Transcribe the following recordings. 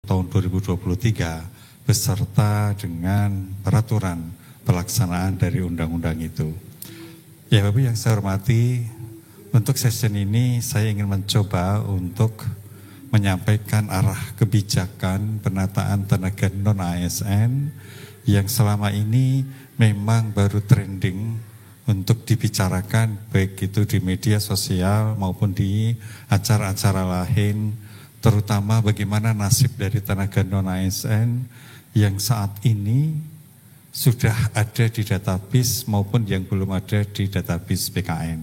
tahun 2023 beserta dengan peraturan pelaksanaan dari undang-undang itu. Ya Bapak yang saya hormati, untuk session ini saya ingin mencoba untuk menyampaikan arah kebijakan penataan tenaga non-ASN yang selama ini memang baru trending untuk dibicarakan baik itu di media sosial maupun di acara-acara lain, terutama bagaimana nasib dari tenaga non-ASN yang saat ini sudah ada di database maupun yang belum ada di database BKN.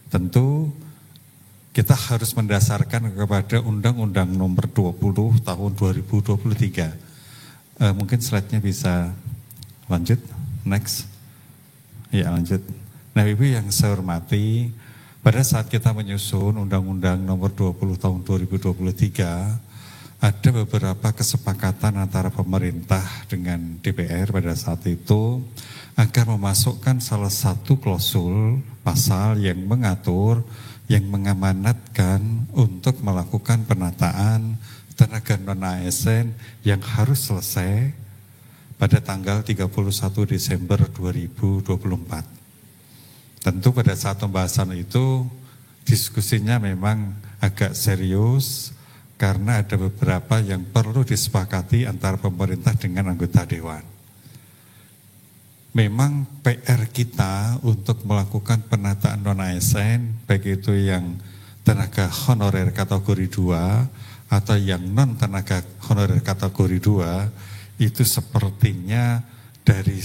Tentu kita harus mendasarkan kepada Undang-Undang Nomor 20 Tahun 2023. Mungkin slide-nya bisa lanjut, next. Ya lanjut. Nah Ibu yang saya hormati, pada saat kita menyusun Undang-Undang Nomor 20 Tahun 2023, ada beberapa kesepakatan antara pemerintah dengan DPR pada saat itu agar memasukkan salah satu klausul pasal yang mengatur, yang mengamanatkan untuk melakukan penataan tenaga non-ASN yang harus selesai pada tanggal 31 Desember 2024. Tentu pada saat pembahasan itu diskusinya memang agak serius, karena ada beberapa yang perlu disepakati antara pemerintah dengan anggota dewan. Memang PR kita untuk melakukan penataan non-ASN, baik itu yang tenaga honorer kategori 2 atau yang non tenaga honorer kategori 2, itu sepertinya dari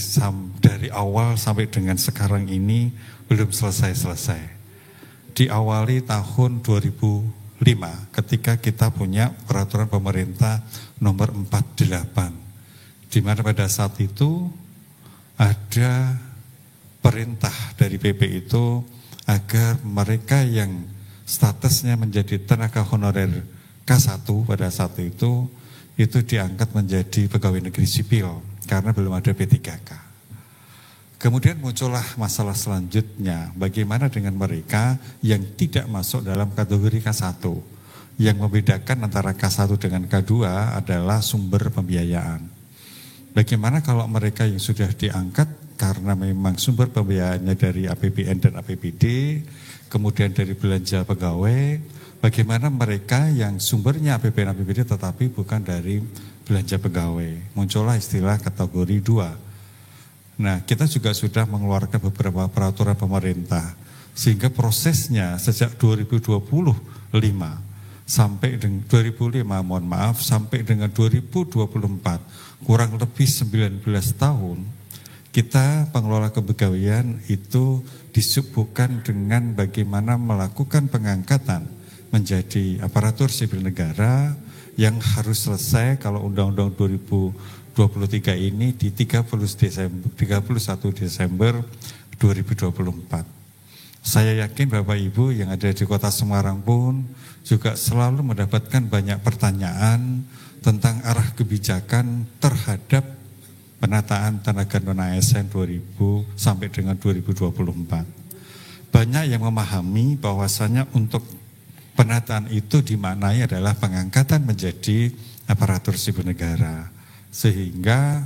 awal sampai dengan sekarang ini belum selesai-selesai. Diawali tahun 2005 ketika kita punya peraturan pemerintah nomor 48, di mana pada saat itu ada perintah dari PP itu agar mereka yang statusnya menjadi tenaga honorer K1 pada saat itu diangkat menjadi pegawai negeri sipil karena belum ada P3K. Kemudian muncullah masalah selanjutnya, bagaimana dengan mereka yang tidak masuk dalam kategori K1. Yang membedakan antara K1 dengan K2 adalah sumber pembiayaan. Bagaimana kalau mereka yang sudah diangkat karena memang sumber pembiayaannya dari APBN dan APBD, kemudian dari belanja pegawai, bagaimana mereka yang sumbernya APBN APBD tetapi bukan dari belanja pegawai. Muncullah istilah kategori 2. Nah, kita juga sudah mengeluarkan beberapa peraturan pemerintah, sehingga prosesnya sejak 2025 sampai dengan sampai dengan 2024, kurang lebih 19 tahun, kita pengelola kepegawaian itu disibukkan dengan bagaimana melakukan pengangkatan menjadi aparatur sipil negara yang harus selesai kalau Undang-Undang 2023 ini di 31 Desember 2024. Saya yakin Bapak Ibu yang ada di Kota Semarang pun juga selalu mendapatkan banyak pertanyaan tentang arah kebijakan terhadap penataan tenaga non-ASN 2000 sampai dengan 2024. Banyak yang memahami bahwasannya untuk penataan itu dimaknai adalah pengangkatan menjadi aparatur sipil negara. Sehingga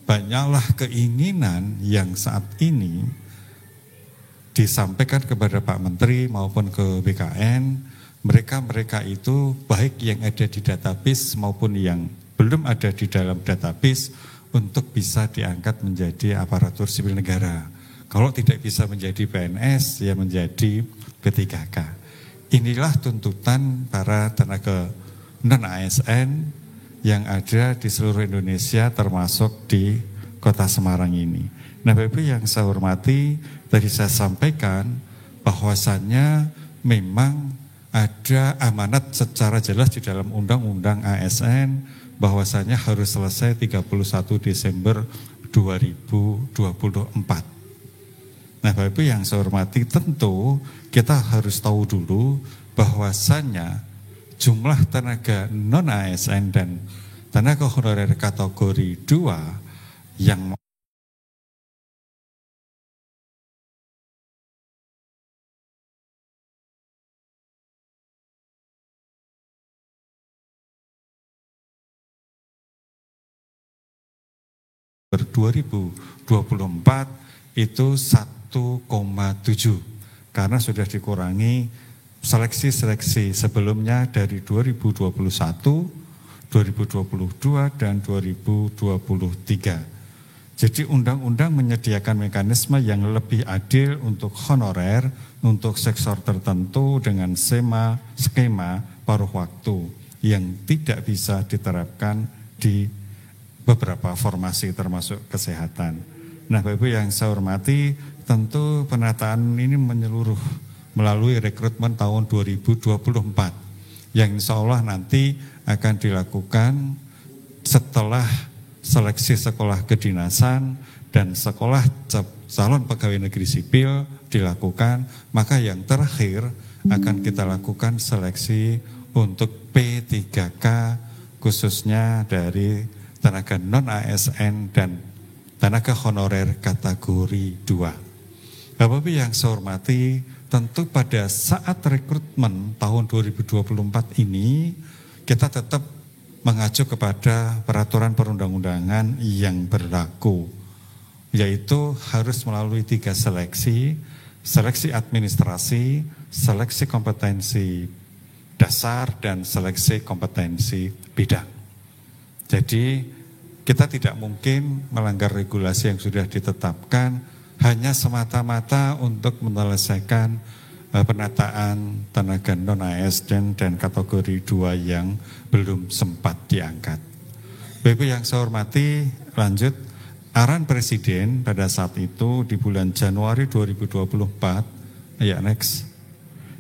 banyaklah keinginan yang saat ini disampaikan kepada Pak Menteri maupun ke BKN, mereka itu baik yang ada di database maupun yang belum ada di dalam database untuk bisa diangkat menjadi aparatur sipil negara. Kalau tidak bisa menjadi PNS, ya menjadi P3K. Inilah tuntutan para tenaga non-ASN yang ada di seluruh Indonesia termasuk di Kota Semarang ini. Nah Bapak Ibu yang saya hormati, tadi saya sampaikan bahwasannya memang ada amanat secara jelas di dalam Undang-Undang ASN bahwasannya harus selesai 31 Desember 2024. Nah Bapak Ibu yang saya hormati, tentu kita harus tahu dulu bahwasannya jumlah tenaga non-ASN dan tenaga honorer kategori 2 yang 2024 itu 1,7 karena sudah dikurangi seleksi-seleksi sebelumnya dari 2021, 2022 dan 2023. Jadi undang-undang menyediakan mekanisme yang lebih adil untuk honorer untuk sektor tertentu dengan skema paruh waktu yang tidak bisa diterapkan di beberapa formasi termasuk kesehatan. Nah, Bapak Ibu yang saya hormati, tentu penataan ini menyeluruh melalui rekrutmen tahun 2024 yang insya Allah nanti akan dilakukan setelah seleksi sekolah kedinasan dan sekolah calon pegawai negeri sipil dilakukan, maka yang terakhir akan kita lakukan seleksi untuk P3K khususnya dari tenaga non-ASN dan tenaga honorer kategori 2. Bapak Ibu yang saya hormati, tentu pada saat rekrutmen tahun 2024 ini kita tetap mengacu kepada peraturan perundang-undangan yang berlaku, yaitu harus melalui 3 seleksi, seleksi administrasi, seleksi kompetensi dasar, dan seleksi kompetensi bidang. Jadi kita tidak mungkin melanggar regulasi yang sudah ditetapkan hanya semata-mata untuk menyelesaikan penataan tenaga non-ASN dan kategori 2 yang belum sempat diangkat. Bapak yang saya hormati, lanjut, arahan Presiden pada saat itu di bulan Januari 2024, ya next,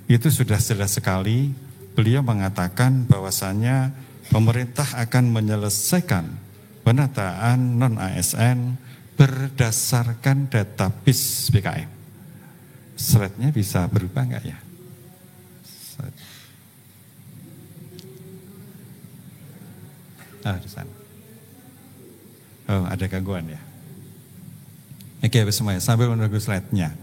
itu sudah jelas sekali, beliau mengatakan bahwasannya pemerintah akan menyelesaikan penataan non-ASN berdasarkan database BKM. Slide-nya bisa berubah enggak ya? Di sana. Oh, ada gangguan ya. Oke, semuanya sambil menunggu slide-nya.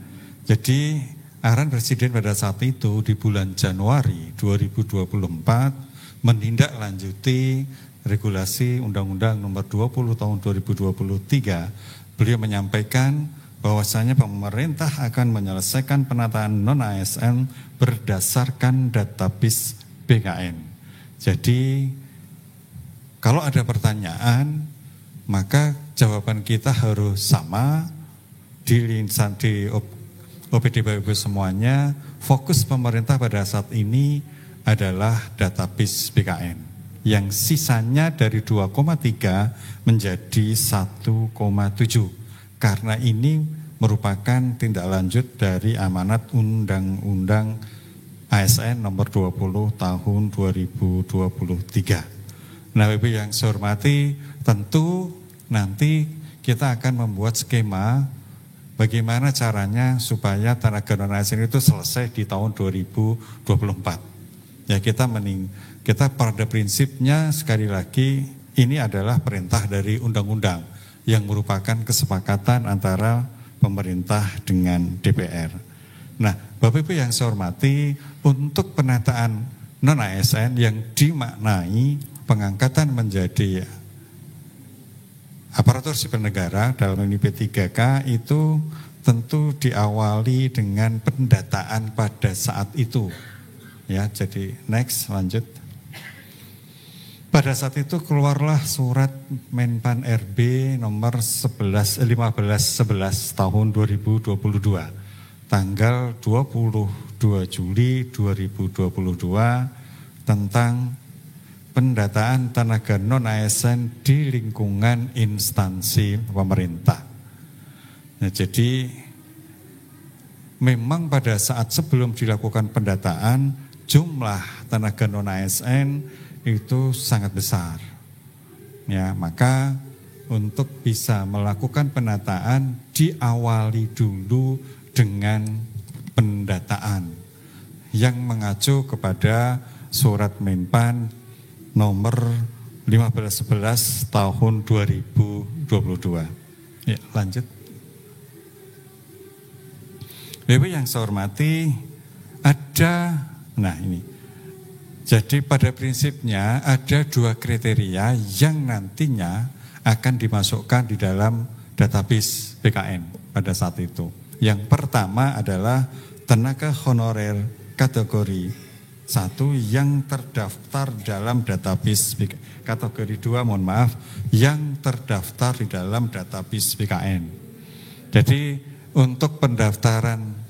Jadi, arahan Presiden pada saat itu di bulan Januari 2024 menindaklanjuti regulasi Undang-Undang Nomor 20 Tahun 2023. Beliau menyampaikan bahwasanya pemerintah akan menyelesaikan penataan non-ASN berdasarkan database BKN. Jadi kalau ada pertanyaan, maka jawaban kita harus sama di OPD Bapak Ibu semuanya. Fokus pemerintah pada saat ini adalah database BKN yang sisanya dari 2,3 menjadi 1,7. Karena ini merupakan tindak lanjut dari amanat Undang-Undang ASN nomor 20 tahun 2023. Nah, Bapak yang saya hormati, tentu nanti kita akan membuat skema bagaimana caranya supaya tenaga non-ASN itu selesai di tahun 2024. Ya, kita pada prinsipnya sekali lagi ini adalah perintah dari undang-undang yang merupakan kesepakatan antara pemerintah dengan DPR. Nah, Bapak Ibu yang saya hormati, untuk penataan non-ASN yang dimaknai pengangkatan menjadi aparatur sipil negara dalam ini P3K itu tentu diawali dengan pendataan pada saat itu. Ya, jadi next, lanjut. Pada saat itu keluarlah surat Menpan RB nomor 1511 tahun 2022 tanggal 22 Juli 2022 tentang pendataan tenaga non-ASN di lingkungan instansi pemerintah. Nah, jadi memang pada saat sebelum dilakukan pendataan jumlah tenaga non-ASN itu sangat besar. Ya, maka untuk bisa melakukan penataan diawali dulu dengan pendataan yang mengacu kepada surat Menpan nomor 1511 tahun 2022. Ya, lanjut. Bapak yang saya hormati, ini. Jadi pada prinsipnya ada 2 kriteria yang nantinya akan dimasukkan di dalam database BKN pada saat itu. Yang pertama adalah tenaga honorer kategori 1 yang terdaftar dalam database kategori 2, mohon maaf, yang terdaftar di dalam database BKN. Jadi untuk pendataan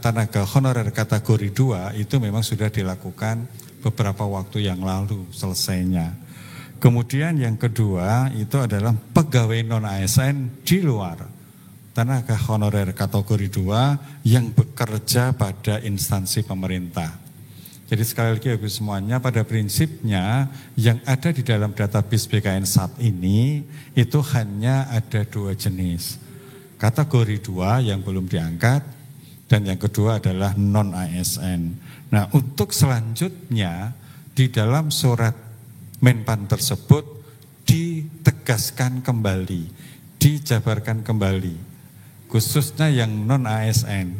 tenaga honorer kategori 2 itu memang sudah dilakukan beberapa waktu yang lalu selesainya. Kemudian yang kedua itu adalah pegawai non-ASN di luar tenaga honorer kategori 2 yang bekerja pada instansi pemerintah. Jadi sekali lagi Ibu semuanya, pada prinsipnya yang ada di dalam database BKN saat ini itu hanya ada 2 jenis. Kategori 2 yang belum diangkat dan yang kedua adalah non-ASN. Nah, untuk selanjutnya di dalam surat Menpan tersebut ditegaskan kembali, dijabarkan kembali. Khususnya yang non-ASN,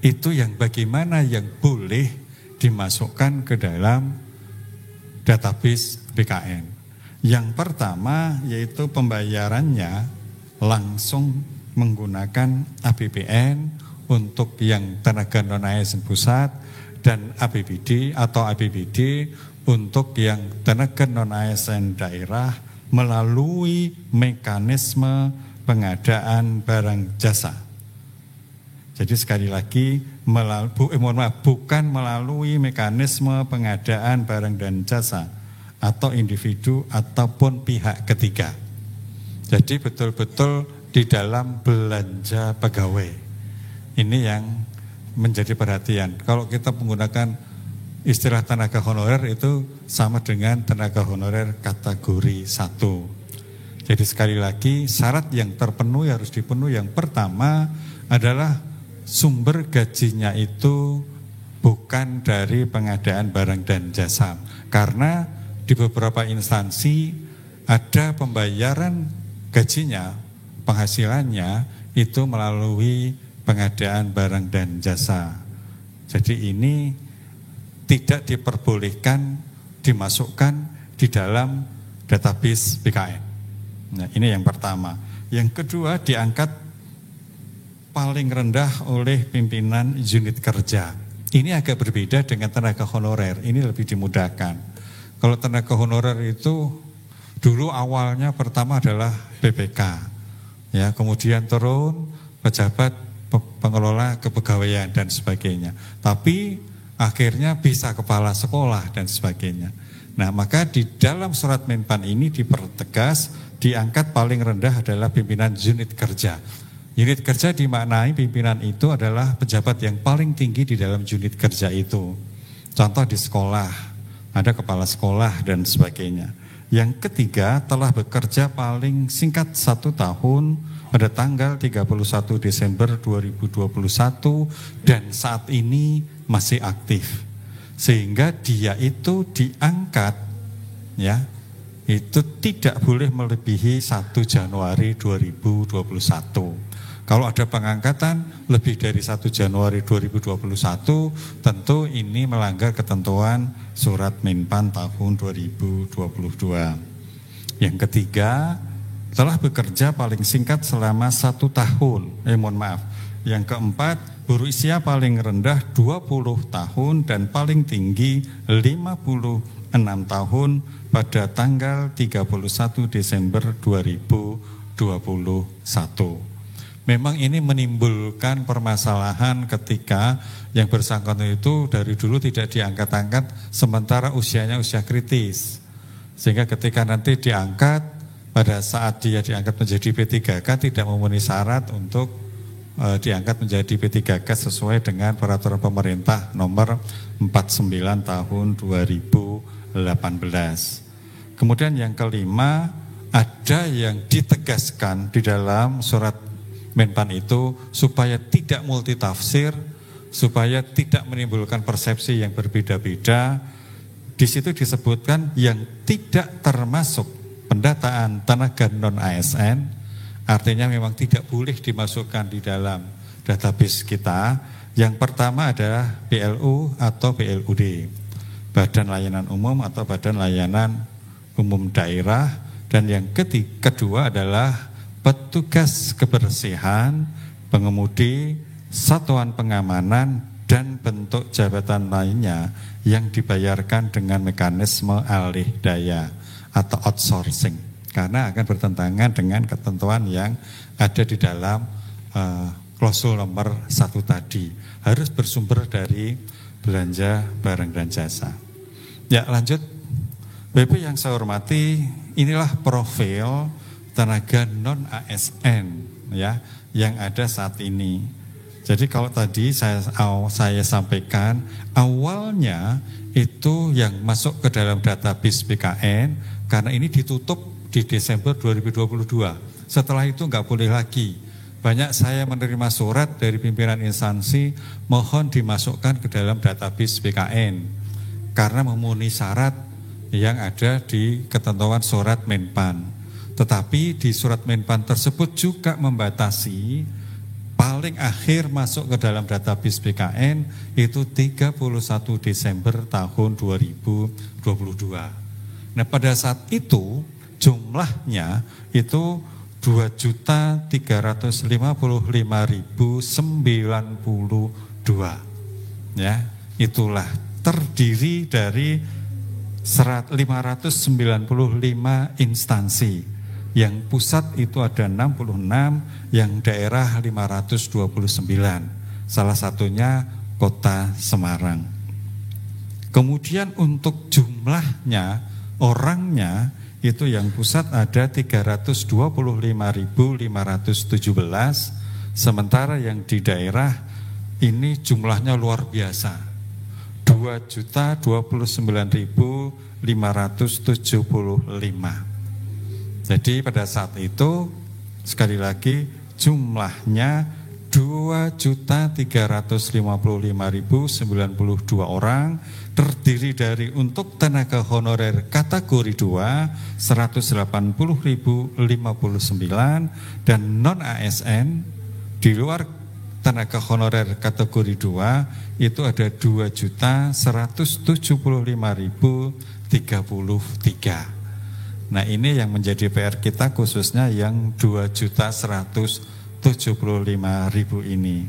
itu yang bagaimana yang boleh dimasukkan ke dalam database BKN. Yang pertama yaitu pembayarannya langsung menggunakan APBN untuk yang tenaga non-ASN pusat dan APBD atau APBD untuk yang tenaga non-ASN daerah melalui mekanisme pengadaan barang jasa. Jadi sekali lagi bukan melalui mekanisme pengadaan barang dan jasa atau individu ataupun pihak ketiga. Jadi betul-betul di dalam belanja pegawai. Ini yang menjadi perhatian. Kalau kita menggunakan istilah tenaga honorer itu sama dengan tenaga honorer kategori 1. Jadi sekali lagi syarat yang terpenuhi harus dipenuhi. Yang pertama adalah sumber gajinya itu bukan dari pengadaan barang dan jasa. Karena di beberapa instansi ada pembayaran gajinya, penghasilannya itu melalui pengadaan barang dan jasa. Jadi ini tidak diperbolehkan dimasukkan di dalam database BKN. Nah, ini yang pertama. Yang kedua diangkat paling rendah oleh pimpinan unit kerja. Ini agak berbeda dengan tenaga honorer. Ini lebih dimudahkan. Kalau tenaga honorer itu dulu awalnya pertama adalah BPK, ya, kemudian turun pejabat pengelola kepegawaian dan sebagainya. Tapi akhirnya bisa kepala sekolah dan sebagainya. Nah, maka di dalam surat Menpan ini dipertegas diangkat paling rendah adalah pimpinan unit kerja. Unit kerja dimaknai pimpinan itu adalah pejabat yang paling tinggi di dalam unit kerja itu. Contoh di sekolah, ada kepala sekolah dan sebagainya. Yang ketiga telah bekerja paling singkat 1 tahun pada tanggal 31 Desember 2021 dan saat ini masih aktif. Sehingga dia itu diangkat, ya, itu tidak boleh melebihi 1 Januari 2021. Kalau ada pengangkatan lebih dari 1 Januari 2021, tentu ini melanggar ketentuan surat Menpan tahun 2022. Yang ketiga, telah bekerja paling singkat selama 1 tahun. Yang keempat, berusia paling rendah 20 tahun dan paling tinggi 56 tahun pada tanggal 31 Desember 2021. Memang ini menimbulkan permasalahan ketika yang bersangkutan itu dari dulu tidak diangkat-angkat sementara usianya usia kritis. Sehingga ketika nanti diangkat, pada saat dia diangkat menjadi P3K tidak memenuhi syarat untuk diangkat menjadi P3K sesuai dengan peraturan pemerintah nomor 49 tahun 2018. Kemudian yang kelima, ada yang ditegaskan di dalam surat Menpan itu supaya tidak multitafsir, supaya tidak menimbulkan persepsi yang berbeda-beda. Di situ disebutkan yang tidak termasuk pendataan tenaga non-ASN, artinya memang tidak boleh dimasukkan di dalam database kita. Yang pertama adalah BLU atau BLUD, Badan Layanan Umum atau Badan Layanan Umum Daerah Dan yang kedua adalah petugas kebersihan, pengemudi, satuan pengamanan, dan bentuk jabatan lainnya yang dibayarkan dengan mekanisme alih daya atau outsourcing, karena akan bertentangan dengan ketentuan yang ada di dalam klausul nomor 1 tadi, harus bersumber dari belanja barang dan jasa. Ya, lanjut. Bapak yang saya hormati, inilah profil tenaga non ASN ya yang ada saat ini. Jadi kalau tadi saya sampaikan, awalnya itu yang masuk ke dalam database BKN, karena ini ditutup di Desember 2022. Setelah itu nggak boleh lagi. Banyak saya menerima surat dari pimpinan instansi, mohon dimasukkan ke dalam database BKN, karena memenuhi syarat yang ada di ketentuan surat Menpan. Tetapi di surat Menpan tersebut juga membatasi paling akhir masuk ke dalam database BKN itu 31 Desember tahun 2022. Nah, pada saat itu jumlahnya itu 2.355.092. Ya, itulah terdiri dari 595 instansi. Yang pusat itu ada 66, yang daerah 529. Salah satunya Kota Semarang. Kemudian untuk jumlahnya, orangnya itu yang pusat ada 325.517, sementara yang di daerah ini jumlahnya luar biasa, 2.029.575. Jadi pada saat itu sekali lagi jumlahnya 2.355.092 orang, terdiri dari untuk tenaga honorer kategori 2 180.059, dan non ASN di luar tenaga honorer kategori 2 itu ada 2.175.033. Nah, ini yang menjadi PR kita, khususnya yang 2.175.000 ini.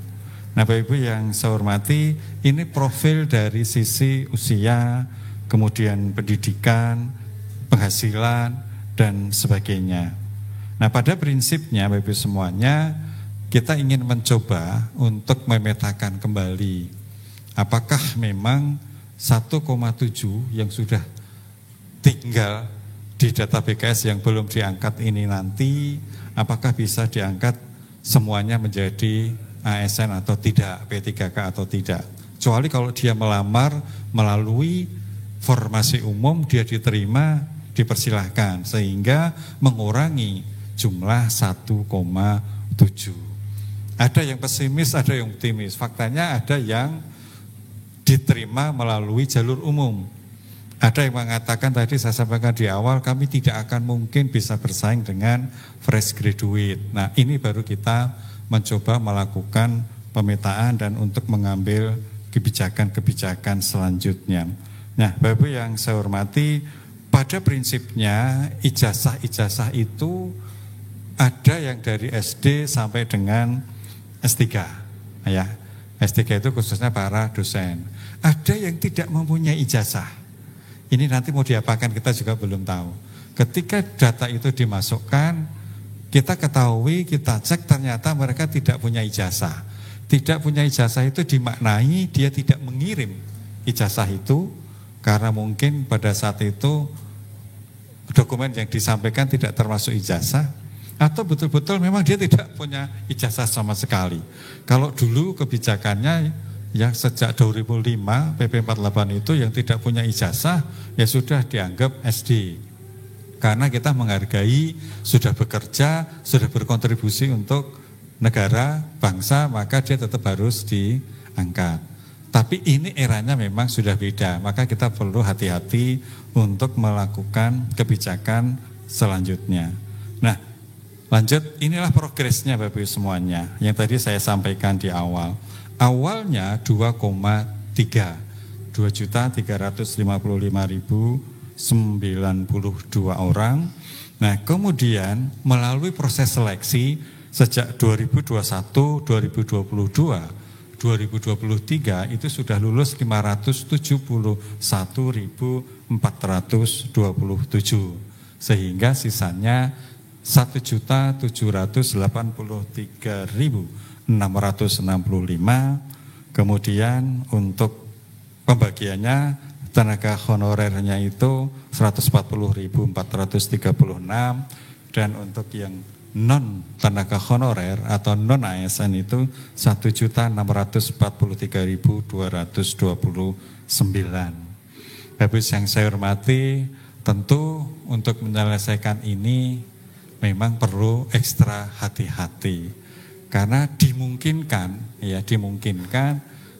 Nah, Bapak Ibu yang saya hormati, ini profil dari sisi usia, kemudian pendidikan, penghasilan, dan sebagainya. Nah, pada prinsipnya Bapak Ibu semuanya, kita ingin mencoba untuk memetakan kembali apakah memang 1,7 yang sudah tinggal di data BKS yang belum diangkat ini nanti, apakah bisa diangkat semuanya menjadi ASN atau tidak, P3K atau tidak. Kecuali kalau dia melamar melalui formasi umum, dia diterima, dipersilahkan, sehingga mengurangi jumlah 1,7. Ada yang pesimis, ada yang optimis. Faktanya ada yang diterima melalui jalur umum. Ada yang mengatakan, tadi saya sampaikan di awal, kami tidak akan mungkin bisa bersaing dengan fresh graduate. Nah, ini baru kita mencoba melakukan pemetaan dan untuk mengambil kebijakan-kebijakan selanjutnya. Nah, Bapak Ibu yang saya hormati, pada prinsipnya ijazah-ijazah itu ada yang dari SD sampai dengan S3. Ya, S3 itu khususnya para dosen. Ada yang tidak mempunyai ijazah. Ini nanti mau diapakan kita juga belum tahu. Ketika data itu dimasukkan, kita ketahui, kita cek ternyata mereka tidak punya ijazah. Tidak punya ijazah itu dimaknai dia tidak mengirim ijazah itu, karena mungkin pada saat itu dokumen yang disampaikan tidak termasuk ijazah, atau betul-betul memang dia tidak punya ijazah sama sekali. Kalau dulu kebijakannya yang sejak 2005 PP 48 itu yang tidak punya ijazah ya sudah dianggap SD, karena kita menghargai sudah bekerja, sudah berkontribusi untuk negara, bangsa, maka dia tetap harus diangkat. Tapi ini eranya memang sudah beda, maka kita perlu hati-hati untuk melakukan kebijakan selanjutnya. Nah, lanjut, inilah progresnya Bapak Ibu semuanya yang tadi saya sampaikan di awal. Awalnya 2,3, 2.355.000 orang. Nah, kemudian melalui proses seleksi sejak 2021, 2022, 2023 itu sudah lulus 571.427, sehingga sisanya 1.783.665. Kemudian untuk pembagiannya tenaga honorernya itu 140.436, dan untuk yang non tenaga honorer atau non ASN itu 1.643.229. Bapak yang saya hormati, tentu untuk menyelesaikan ini memang perlu ekstra hati-hati, karena dimungkinkan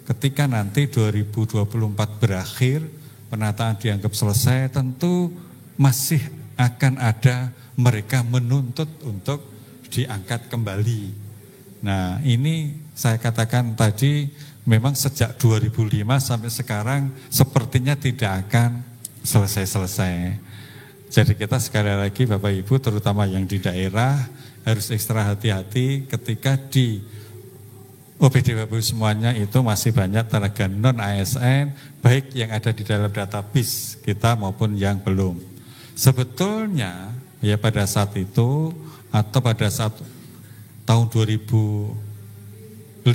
ketika nanti 2024 berakhir, penataan dianggap selesai, tentu masih akan ada mereka menuntut untuk diangkat kembali. Nah, ini saya katakan tadi memang sejak 2005 sampai sekarang sepertinya tidak akan selesai-selesai. Jadi kita sekali lagi Bapak Ibu, terutama yang di daerah, harus ekstra hati-hati ketika di OPD Bapak Ibu semuanya itu masih banyak tenaga non ASN, baik yang ada di dalam database kita maupun yang belum. Sebetulnya ya pada saat itu atau pada saat tahun 2005,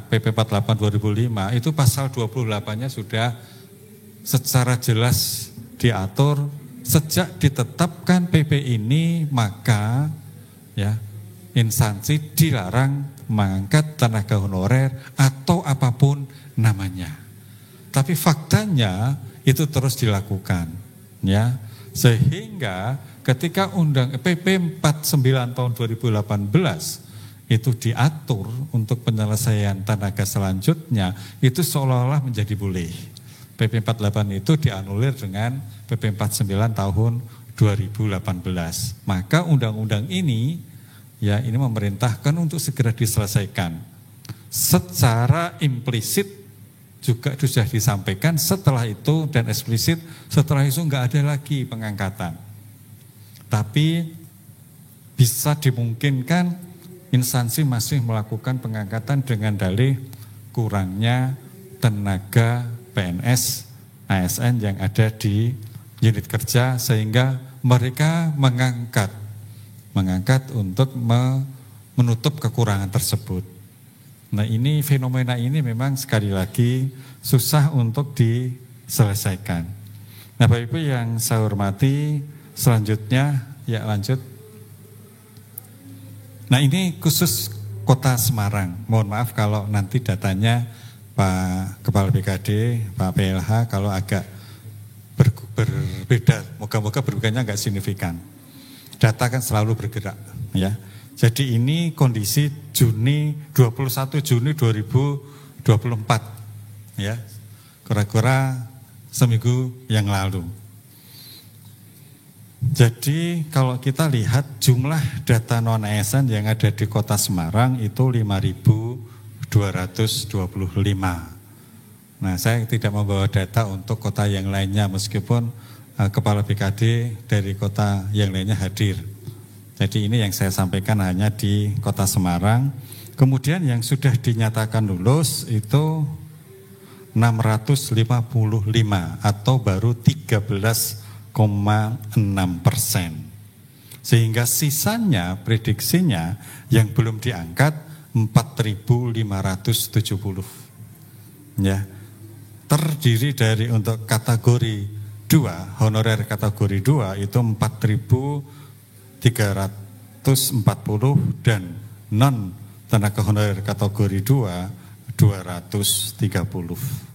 PP 48 2005 itu pasal 28-nya sudah secara jelas diatur, sejak ditetapkan PP ini maka ya instansi dilarang mengangkat tenaga honorer atau apapun namanya. Tapi faktanya itu terus dilakukan, ya. Sehingga ketika PP 49 tahun 2018 itu diatur untuk penyelesaian tenaga selanjutnya, itu seolah-olah menjadi boleh. PP 48 itu dianulir dengan PP 49 tahun 2018. Maka undang-undang ini ya ini memerintahkan untuk segera diselesaikan. Secara implisit juga sudah disampaikan, setelah itu dan eksplisit setelah itu enggak ada lagi pengangkatan. Tapi bisa dimungkinkan instansi masih melakukan pengangkatan dengan dalih kurangnya tenaga PNS ASN yang ada di unit kerja, sehingga mereka mengangkat untuk menutup kekurangan tersebut. Nah, ini fenomena ini memang sekali lagi susah untuk diselesaikan. Nah, Bapak Ibu yang saya hormati, selanjutnya ya lanjut. Nah, ini khusus Kota Semarang. Mohon maaf kalau nanti datanya Pak Kepala BKD, Pak PLH kalau agak berbeda, moga-moga berbedanya enggak signifikan. Data kan selalu bergerak, ya. Jadi ini kondisi 21 Juni 2024, ya, kira-kira seminggu yang lalu. Jadi kalau kita lihat jumlah data non ASN yang ada di Kota Semarang itu 5.225. Nah, saya tidak membawa data untuk kota yang lainnya meskipun Kepala BKD dari kota yang lainnya hadir. Jadi ini yang saya sampaikan hanya di Kota Semarang. Kemudian yang sudah dinyatakan lulus itu 655 atau baru 13,6%. Sehingga sisanya prediksinya yang belum diangkat 4.570. Ya. Terdiri dari untuk kategori 2, honorer kategori 2 itu 4.340 dan non tenaga honorer kategori 2 230.